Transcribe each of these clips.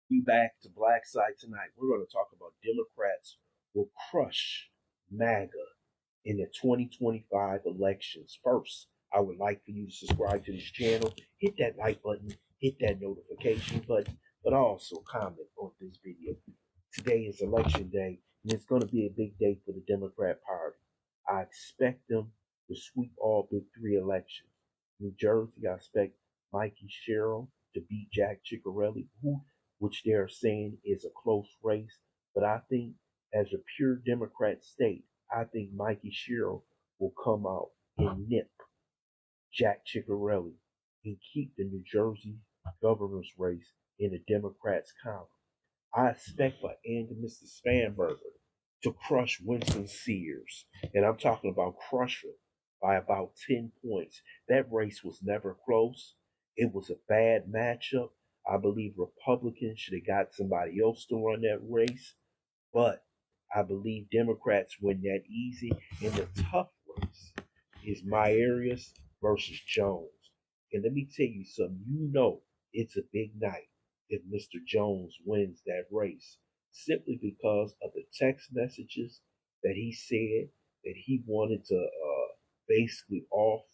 You back to Black Side tonight. We're going to talk about Democrats will crush Maga in the 2025 elections. First, I would like for you to subscribe to this channel, hit that like button, hit that notification button, but also comment on this video. Today is election day, and it's going to be a big day for the Democrat Party. I expect them to sweep all big three elections. New Jersey, I expect Mikey Sherrill to beat Jack Ciccarelli, which they're saying is a close race. But I think as a pure Democrat state, I think Mikey Sherrill will come out and nip Jack Ciccarelli and keep the New Jersey governor's race in the Democrats' column. I expect for Mr. Spanberger to crush Winston Sears. And I'm talking about crush him by about 10 points. That race was never close. It was a bad matchup. I believe Republicans should have got somebody else to run that race. But I believe Democrats win that easy. And the tough race is Myers versus Jones. And let me tell you something. You know it's a big night if Mr. Jones wins that race, simply because of the text messages that he said that he wanted to basically off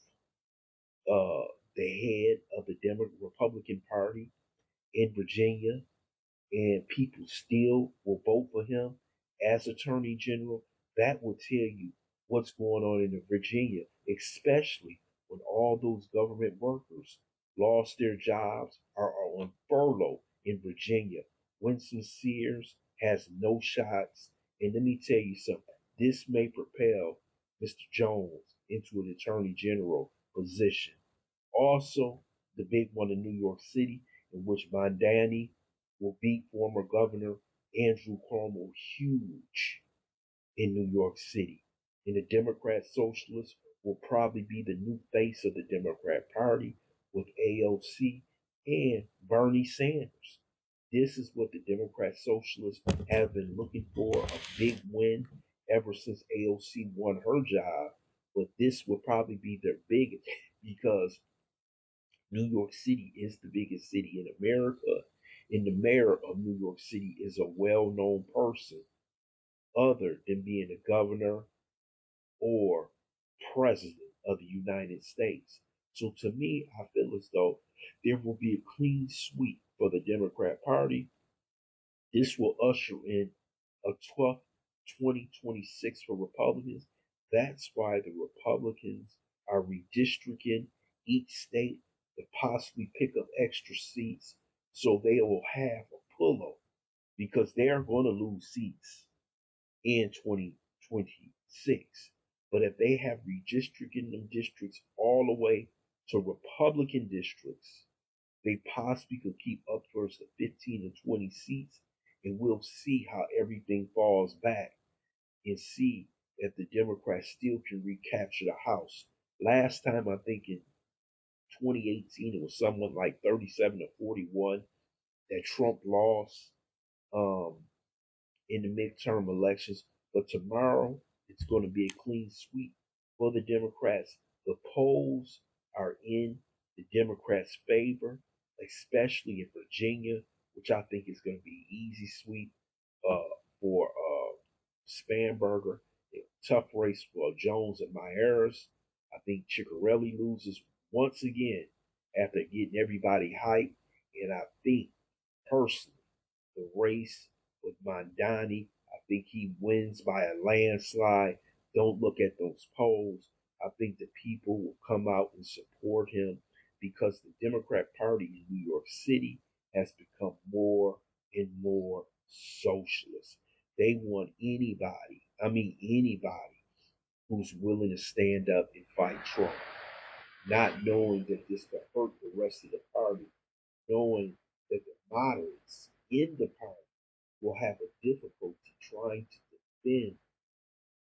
the head of the Republican Party in Virginia, and people still will vote for him as Attorney General. That will tell you what's going on in Virginia, especially when all those government workers lost their jobs or are on furlough in Virginia. Winston Sears has no shots. And let me tell you something, this may propel Mr. Jones into an Attorney General position. Also, the big one in New York City, in which Mondani will beat former Governor Andrew Cuomo huge in New York City. And the Democrat Socialists will probably be the new face of the Democrat Party with AOC and Bernie Sanders. This is what the Democrat Socialists have been looking for, a big win ever since AOC won her job. But this will probably be their biggest because New York City is the biggest city in America, and the mayor of New York City is a well known person, other than being a governor or president of the United States. So to me, I feel as though there will be a clean sweep for the Democrat Party. This will usher in a tough 2026 for Republicans. That's why the Republicans are redistricting each state to possibly pick up extra seats so they will have a pull up because they are going to lose seats in 2026. But if they have redistricting them districts all the way to Republican districts, they possibly could keep upwards to 15 to 20 seats, and we'll see how everything falls back and see if the Democrats still can recapture the House. Last time, I think in 2018, it was somewhat like 37 to 41 that Trump lost in the midterm elections. But tomorrow, it's going to be a clean sweep for the Democrats. The polls are in the Democrats' favor, especially in Virginia, which I think is going to be an easy sweep for Spanberger. A tough race for Jones and Myers. I think Ciccarelli loses once again after getting everybody hyped. And I think personally, the race with Mondani, I think he wins by a landslide. Don't look at those polls. I think the people will come out and support him because the Democrat Party in New York City has become more and more socialist. They want anybody who's willing to stand up and fight Trump, not knowing that this could hurt the rest of the party, knowing that the moderates in the party will have a difficulty trying to defend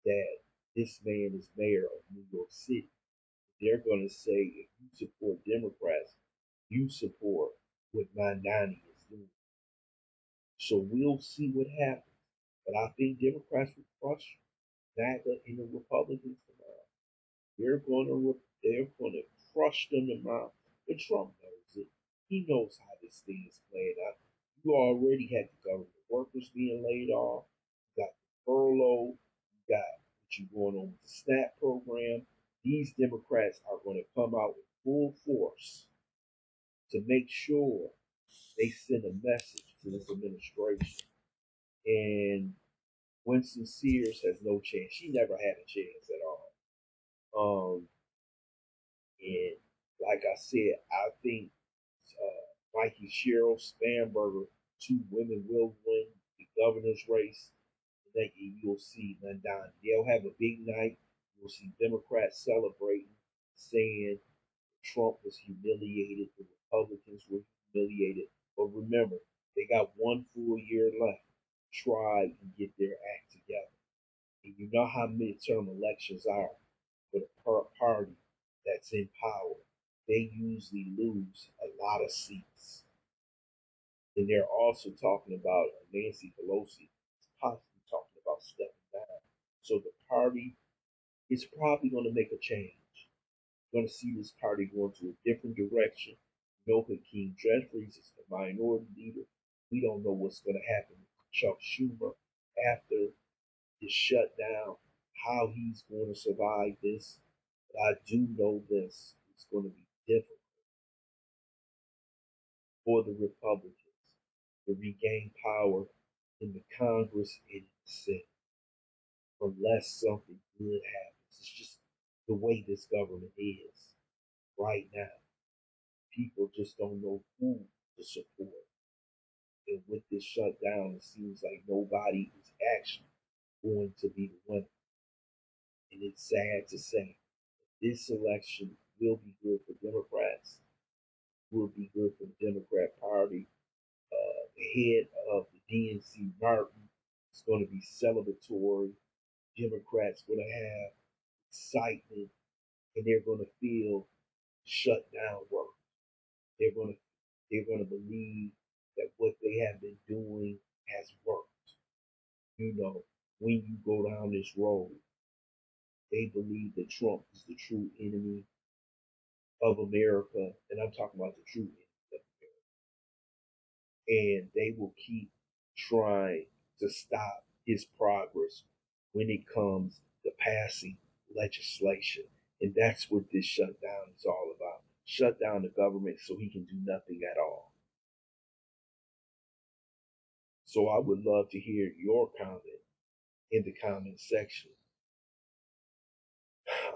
that this man is mayor of New York City. They're going to say, if you support Democrats, you support what Mandani is doing. So we'll see what happens. But I think Democrats will crush Maga and the Republicans tomorrow. They're going to crush them tomorrow. But Trump knows it. He knows how this thing is playing out. You already had the government workers being laid off. You got the furlough. You got what you going on with the SNAP program. These Democrats are going to come out with full force to make sure they send a message to this administration. And Winston Sears has no chance. She never had a chance at all. And like I said, I think Mikey Cheryl Spanberger, two women will win the governor's race. And then you'll see Mandani. They'll have a big night. You'll see Democrats celebrating, saying Trump was humiliated, the Republicans were humiliated. But remember, they got one full year left. Try and get their act together. And you know how midterm elections are for the party that's in power. They usually lose a lot of seats. And they're also talking about Nancy Pelosi possibly talking about stepping down. So the party is probably going to make a change. We're going to see this party going to a different direction. We know Hakeem Jeffries is the minority leader. We don't know what's going to happen with Chuck Schumer after this shutdown, how he's going to survive this. But I do know this: it's going to be difficult for the Republicans to regain power in the Congress and in the Senate unless something good happens. It's just the way this government is right now. People just don't know who to support. And with this shutdown, it seems like nobody is actually going to be the winner. And it's sad to say this election will be good for Democrats, will be good for the Democrat Party. The head of the DNC, Martin, is going to be celebratory. Democrats going to have excitement, and they're going to feel shut down work. They're going to believe that what they have been doing has worked. You know, when you go down this road, they believe that Trump is the true enemy of America, and I'm talking about the true enemy of America. And they will keep trying to stop his progress when it comes to passing legislation. And that's what this shutdown is all about. Shut down the government so he can do nothing at all. So I would love to hear your comment in the comment section.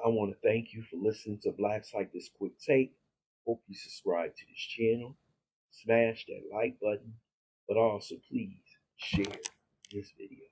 I want to thank you for listening to Blacks Like This Quick Take. Hope you subscribe to this channel. Smash that like button, but also please share this video.